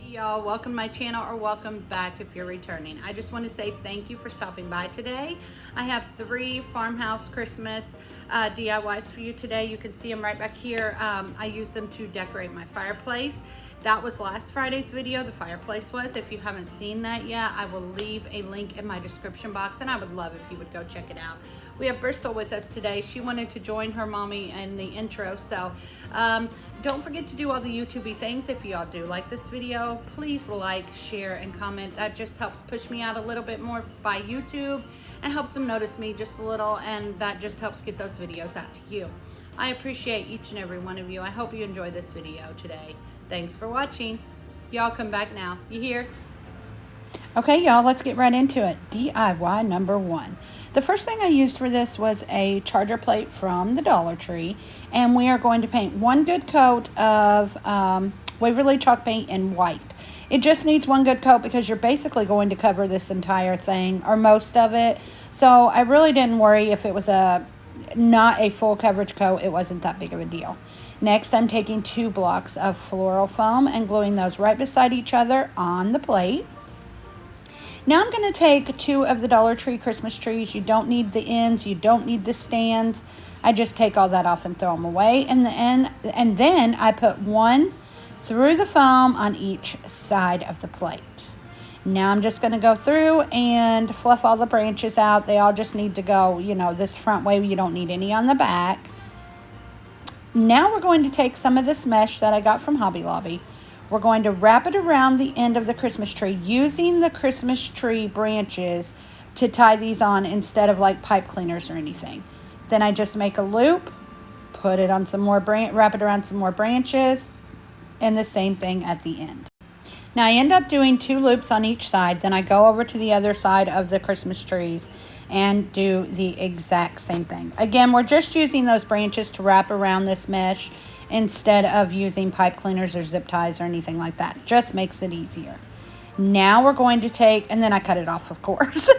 Y'all, welcome to my channel, or welcome back if you're returning. I just want to say thank you for stopping by today. I have 3 Farmhouse Christmas DIYs for you today. You can see them right back here. I use them to decorate my fireplace. That was last Friday's video, the fireplace was. If you haven't seen that yet, I will leave a link in my description box, and I would love if you would go check it out. We have Bristol with us today. She wanted to join her mommy in the intro, so don't forget to do all the YouTube-y things. If y'all do like this video, please like, share, and comment. That just helps push me out a little bit more by YouTube and helps them notice me just a little, and that just helps get those videos out to you. I appreciate each and every one of you. I hope you enjoyed this video today. Thanks for watching. Y'all come back now. You hear? Okay, y'all, let's get right into it. DIY number 1. The first thing I used for this was a charger plate from the Dollar Tree, and we are going to paint 1 good coat of Waverly chalk paint in white. It just needs 1 good coat because you're basically going to cover this entire thing, or most of it. So I really didn't worry if it was not a full coverage coat. It wasn't that big of a deal. Next, I'm taking 2 blocks of floral foam and gluing those right beside each other on the plate. Now I'm going to take 2 of the Dollar Tree Christmas trees. You don't need the ends. You don't need the stands. I just take all that off and throw them away in the end. And then I put 1 through the foam on each side of the plate. Now I'm just going to go through and fluff all the branches out. They all just need to go, you know, this front way. You don't need any on the back. Now we're going to take some of this mesh that I got from Hobby Lobby. We're going to wrap it around the end of the Christmas tree using the Christmas tree branches to tie these on instead of like pipe cleaners or anything. Then I just make a loop, put it on some more wrap it around some more branches, and the same thing at the end. Now I end up doing 2 loops on each side. Then I go over to the other side of the Christmas trees and do the exact same thing. Again, we're just using those branches to wrap around this mesh instead of using pipe cleaners or zip ties or anything like that. Just makes it easier. Now we're going to take, and then I cut it off, of course.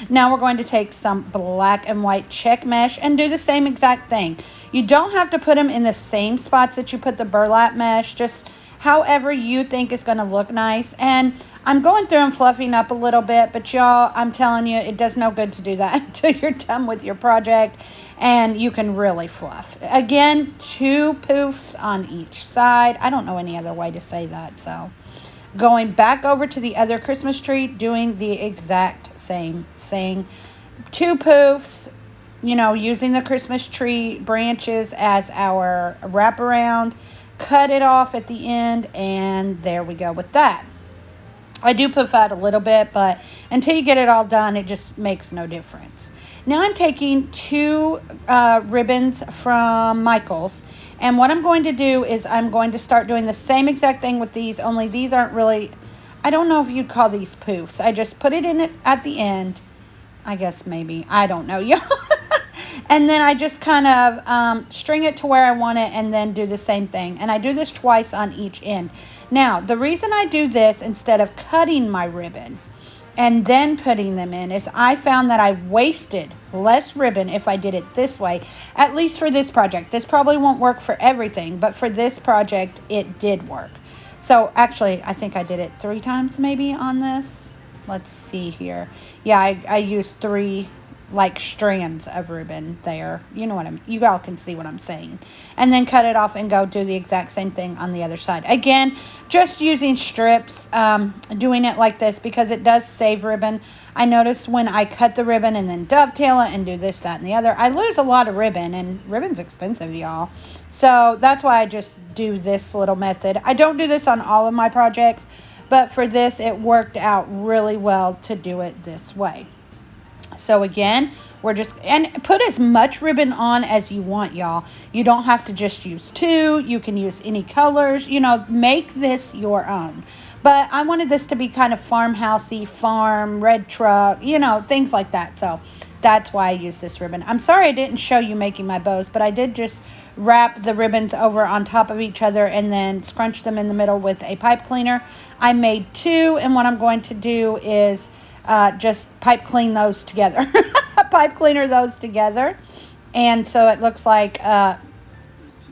Now we're going to take some black and white check mesh and do the same exact thing. You don't have to put them in the same spots that you put the burlap mesh, just however you think is going to look nice. And I'm going through and fluffing up a little bit, but y'all, I'm telling you, it does no good to do that until you're done with your project and you can really fluff. Again, 2 poofs on each side. I don't know any other way to say that. So going back over to the other Christmas tree, doing the exact same thing. 2 poofs, you know, using the Christmas tree branches as our wraparound. Cut it off at the end, and there we go with that. I do poof out a little bit, but until you get it all done, it just makes no difference. Now I'm taking 2 ribbons from Michael's, and what I'm going to do is I'm going to start doing the same exact thing with these, only these aren't really, I don't know if you'd call these poofs. I just put it in it at the end. I guess maybe, I don't know, y'all. And then I just kind of string it to where I want it and then do the same thing. And I do this twice on each end. Now, the reason I do this instead of cutting my ribbon and then putting them in is I found that I wasted less ribbon if I did it this way, at least for this project. This probably won't work for everything, but for this project, it did work. So actually, I think I did it 3 times maybe on this. Let's see here. Yeah, I used 3 like strands of ribbon there. You know what you all can see what I'm saying. And then cut it off and go do the exact same thing on the other side. Again, just using strips, doing it like this because it does save ribbon. I notice when I cut the ribbon and then dovetail it and do this, that, and the other, I lose a lot of ribbon, and ribbon's expensive, y'all. So that's why I just do this little method. I don't do this on all of my projects, but for this, it worked out really well to do it this way. So again, we're just, and put as much ribbon on as you want, y'all. You don't have to just use 2. You can use any colors, you know, make this your own. But I wanted this to be kind of farmhousey, farm, red truck, you know, things like that. So that's why I use this ribbon. I'm sorry I didn't show you making my bows, but I did just wrap the ribbons over on top of each other and then scrunch them in the middle with a pipe cleaner. I made 2, and what I'm going to do is just pipe clean those together. Pipe cleaner those together. And so it looks like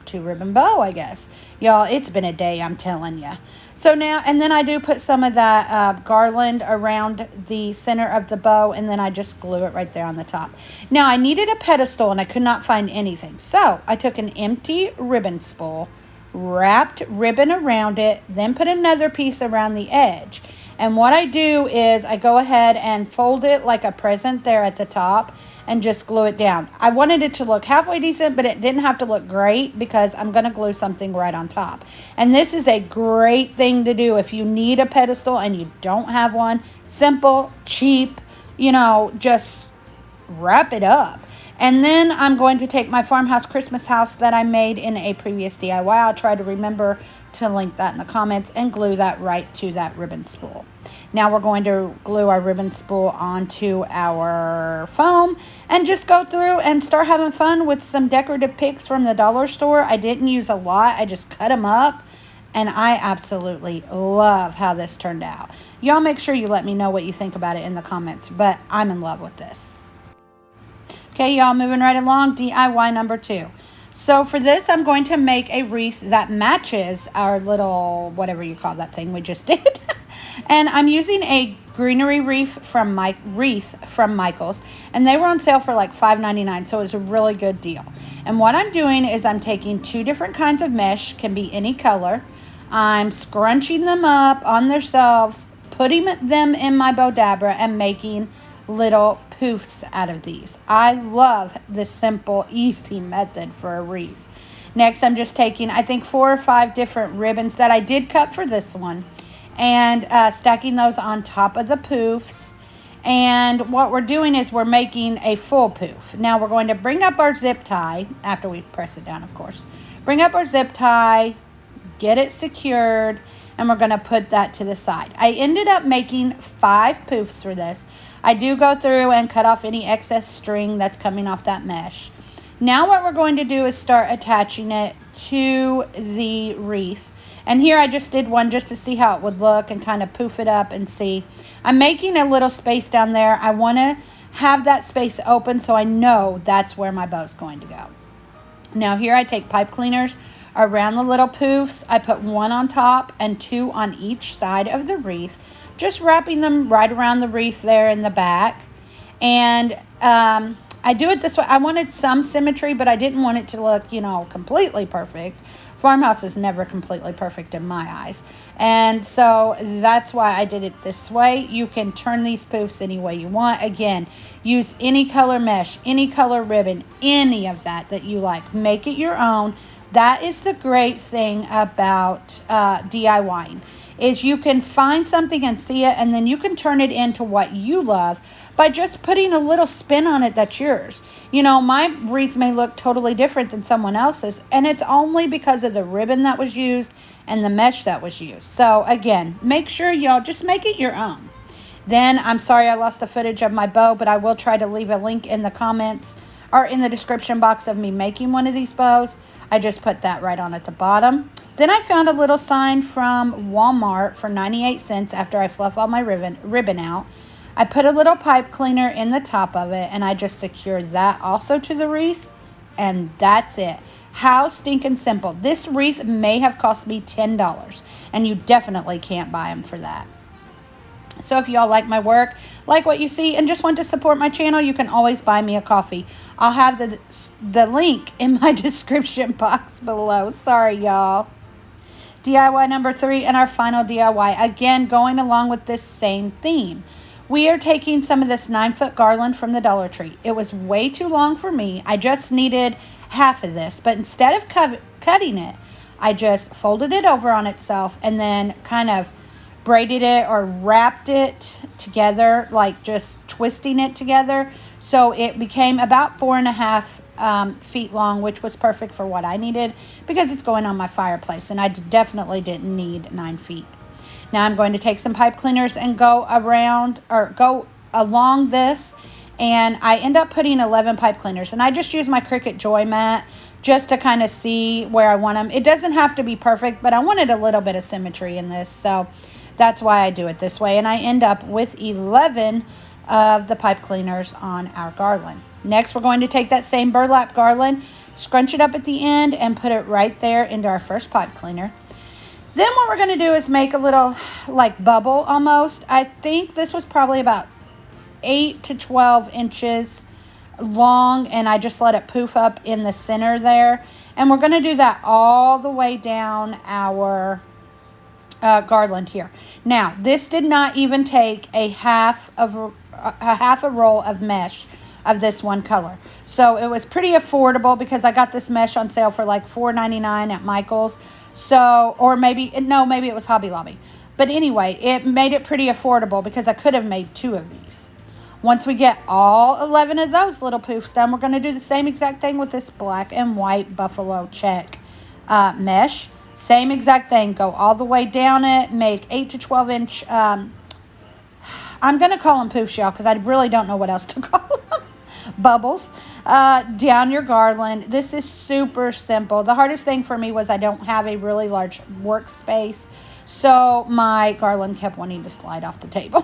2 ribbon bow, I guess. Y'all, it's been a day, I'm telling you. So now, and then I do put some of that garland around the center of the bow, and then I just glue it right there on the top. Now, I needed a pedestal, and I could not find anything. So I took an empty ribbon spool, wrapped ribbon around it, then put another piece around the edge. And what I do is I go ahead and fold it like a present there at the top and just glue it down. I wanted it to look halfway decent, but it didn't have to look great because I'm going to glue something right on top. And this is a great thing to do if you need a pedestal and you don't have one. Simple, cheap, you know, just wrap it up. And then I'm going to take my Farmhouse Christmas house that I made in a previous DIY. I'll try to remember to link that in the comments and glue that right to that ribbon spool. Now we're going to glue our ribbon spool onto our foam and just go through and start having fun with some decorative picks from the dollar store. I didn't use a lot. I just cut them up, and I absolutely love how this turned out. Y'all make sure you let me know what you think about it in the comments, but I'm in love with this. Okay, y'all, moving right along, DIY number 2. So for this, I'm going to make a wreath that matches our little, whatever you call that thing we just did. And I'm using a greenery wreath from Michael's, and they were on sale for like $5.99, so it was a really good deal. And what I'm doing is I'm taking 2 different kinds of mesh, can be any color. I'm scrunching them up on themselves, putting them in my Bodabra, and making little poofs out of these. I love this simple, easy method for a wreath. Next, I'm just taking, I think, 4 or 5 different ribbons that I did cut for this one, and stacking those on top of the poofs. And what we're doing is we're making a full poof. Now we're going to bring up our zip tie, after we press it down, of course. Bring up our zip tie, get it secured, and we're going to put that to the side. I ended up making 5 poofs for this. I do go through and cut off any excess string that's coming off that mesh. Now what we're going to do is start attaching it to the wreath. And here I just did one just to see how it would look and kind of poof it up and see. I'm making a little space down there. I want to have that space open so I know that's where my bow's going to go. Now here I take pipe cleaners around the little poofs. I put 1 on top and 2 on each side of the wreath, just wrapping them right around the wreath there in the back. And I do it this way. I wanted some symmetry, but I didn't want it to look, you know, completely perfect. Farmhouse is never completely perfect in my eyes. And so that's why I did it this way. You can turn these poofs any way you want. Again, use any color mesh, any color ribbon, any of that you like. Make it your own. That is the great thing about DIYing, is you can find something and see it, and then you can turn it into what you love by just putting a little spin on it that's yours. You know, my wreath may look totally different than someone else's, and it's only because of the ribbon that was used and the mesh that was used. So again, make sure y'all just make it your own. Then, I'm sorry I lost the footage of my bow, but I will try to leave a link in the comments or in the description box of me making one of these bows. I just put that right on at the bottom. Then I found a little sign from Walmart for 98 cents after I fluff all my ribbon out. I put a little pipe cleaner in the top of it, and I just secured that also to the wreath, and that's it. How stinking simple. This wreath may have cost me $10, and you definitely can't buy them for that. So if y'all like my work, like what you see, and just want to support my channel, you can always buy me a coffee. I'll have the link in my description box below. Sorry, y'all. DIY number 3 and our final DIY. Again, going along with this same theme. We are taking some of this 9-foot garland from the Dollar Tree. It was way too long for me. I just needed half of this. But instead of cutting it, I just folded it over on itself and then kind of braided it or wrapped it together, like just twisting it together. So it became about 4.5 feet long, which was perfect for what I needed because it's going on my fireplace, and I definitely didn't need 9 feet. Now I'm going to take some pipe cleaners and go around or go along this, and I end up putting 11 pipe cleaners, and I just use my Cricut Joy mat just to kind of see where I want them. It doesn't have to be perfect, but I wanted a little bit of symmetry in this, so that's why I do it this way. And I end up with 11 of the pipe cleaners on our garland. Next, we're going to take that same burlap garland, scrunch it up at the end and put it right there into our first pipe cleaner. Then what we're going to do is make a little like bubble almost. I think this was probably about 8 to 12 inches long, and I just let it poof up in the center there. And we're going to do that all the way down our garland here. Now, this did not even take a half a roll of mesh of this one color. So it was pretty affordable because I got this mesh on sale for like $4.99 at Michael's. So, or maybe, no, maybe it was Hobby Lobby. But anyway, it made it pretty affordable because I could have made 2 of these. Once we get all 11 of those little poofs done, we're going to do the same exact thing with this black and white buffalo check mesh. Same exact thing. Go all the way down it. Make 8 to 12 inch. I'm going to call them poofs, y'all, because I really don't know what else to call them. Bubbles. Down your garland. This is super simple. The hardest thing for me was I don't have a really large workspace. So my garland kept wanting to slide off the table.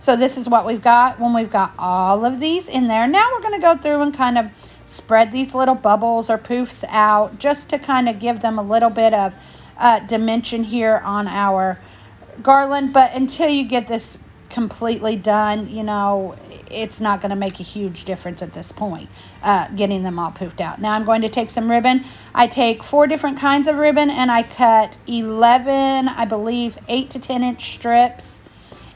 So this is what we've got when we've got all of these in there. Now we're going to go through and kind of spread these little bubbles or poofs out just to kind of give them a little bit of dimension here on our garland. But until you get this completely done, you know, it's not going to make a huge difference at this point, getting them all poofed out. Now I'm going to take some ribbon. I take 4 different kinds of ribbon and I cut 11, I believe, 8 to 10 inch strips.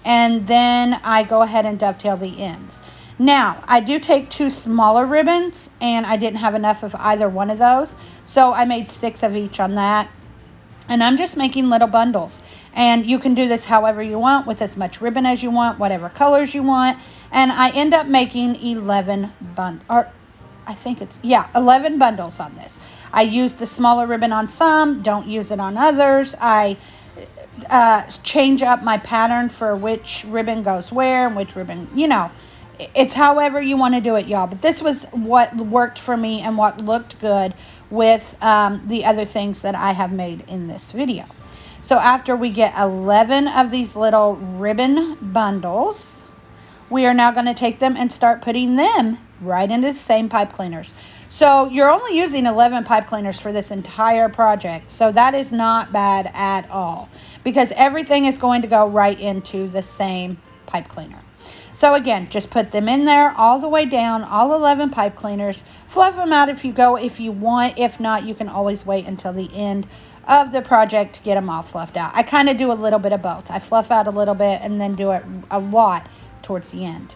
And then I go ahead and dovetail the ends. Now, I do take 2 smaller ribbons, and I didn't have enough of either one of those. So I made 6 of each on that. And I'm just making little bundles. And you can do this however you want, with as much ribbon as you want, whatever colors you want. And I end up making 11 bundles on this. I use the smaller ribbon on some, don't use it on others. I change up my pattern for which ribbon goes where and which ribbon, you know, it's however you want to do it, y'all. But this was what worked for me and what looked good with the other things that I have made in this video. So after we get 11 of these little ribbon bundles, we are now going to take them and start putting them right into the same pipe cleaners. So you're only using 11 pipe cleaners for this entire project. So that is not bad at all, because everything is going to go right into the same pipe cleaner. So again, just put them in there all the way down, all 11 pipe cleaners. Fluff them out if you want. If not, you can always wait until the end of the project to get them all fluffed out. I kind of do a little bit of both. I fluff out a little bit and then do it a lot towards the end.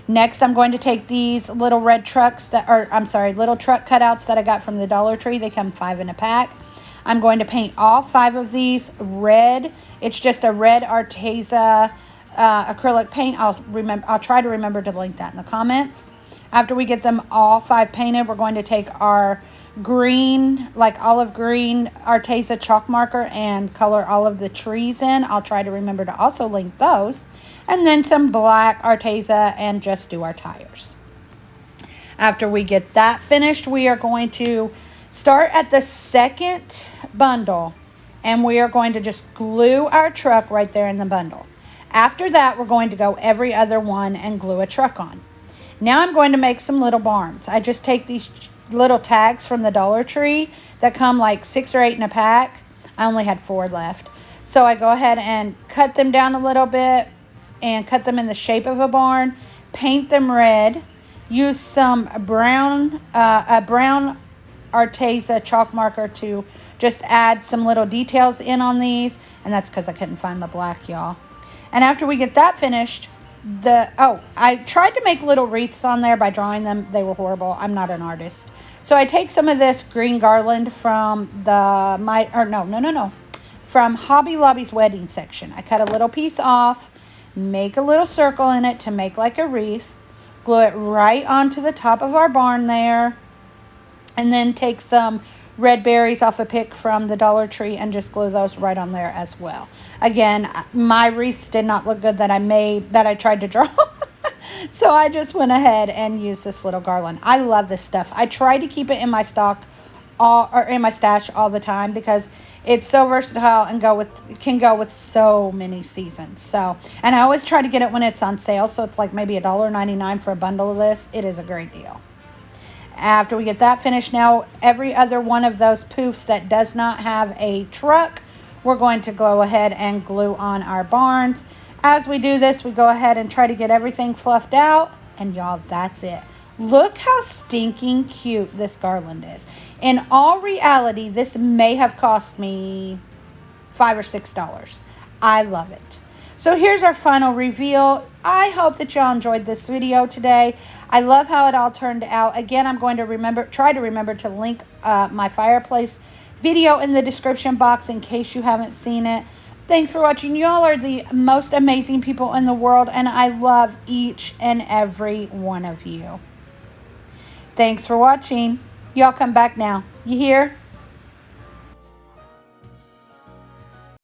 Next, I'm going to take these little little truck cutouts that I got from the Dollar Tree. They come 5 in a pack. I'm going to paint all 5 of these red. It's just a red Arteza acrylic paint. I'll try to remember to link that in the comments. After we get them all 5 painted, we're going to take our green, like olive green Arteza chalk marker and color all of the trees in. I'll try to remember to also link those. And then some black Arteza and just do our tires. After we get that finished, we are going to start at the second bundle, and we are going to just glue our truck right there in the bundle. After that, we're going to go every other one and glue a truck on. Now I'm going to make some little barns. I just take these little tags from the Dollar Tree that come like 6 or 8 in a pack. I only had 4 left. So I go ahead and cut them down a little bit and cut them in the shape of a barn, paint them red, use some brown Arteza chalk marker to just add some little details in on these, and that's because I couldn't find the black, y'all. And after we get that finished, I tried to make little wreaths on there by drawing them. They were horrible. I'm not an artist. So I take some of this green garland from from Hobby Lobby's wedding section. I cut a little piece off, make a little circle in it to make like a wreath, glue it right onto the top of our barn there, and then take some red berries off a pick from the Dollar Tree and just glue those right on there as well. Again, my wreaths did not look good that I tried to draw. So I just went ahead and used this little garland. I love this stuff. I try to keep it in my stash all the time because it's so versatile and can go with so many seasons. So, and I always try to get it when it's on sale. So it's like maybe $1.99 for a bundle of this. It is a great deal. After we get that finished, now every other one of those poofs that does not have a truck, we're going to go ahead and glue on our barns. As we do this, we go ahead and try to get everything fluffed out, and y'all, that's it. Look how stinking cute this garland is. In all reality, this may have cost me $5 or $6. I love it. So here's our final reveal. I hope that y'all enjoyed this video today. I love how it all turned out. Again, I'm going to try to remember to link my fireplace video in the description box in case you haven't seen it. Thanks for watching. Y'all are the most amazing people in the world, and I love each and every one of you. Thanks for watching. Y'all come back now. You hear?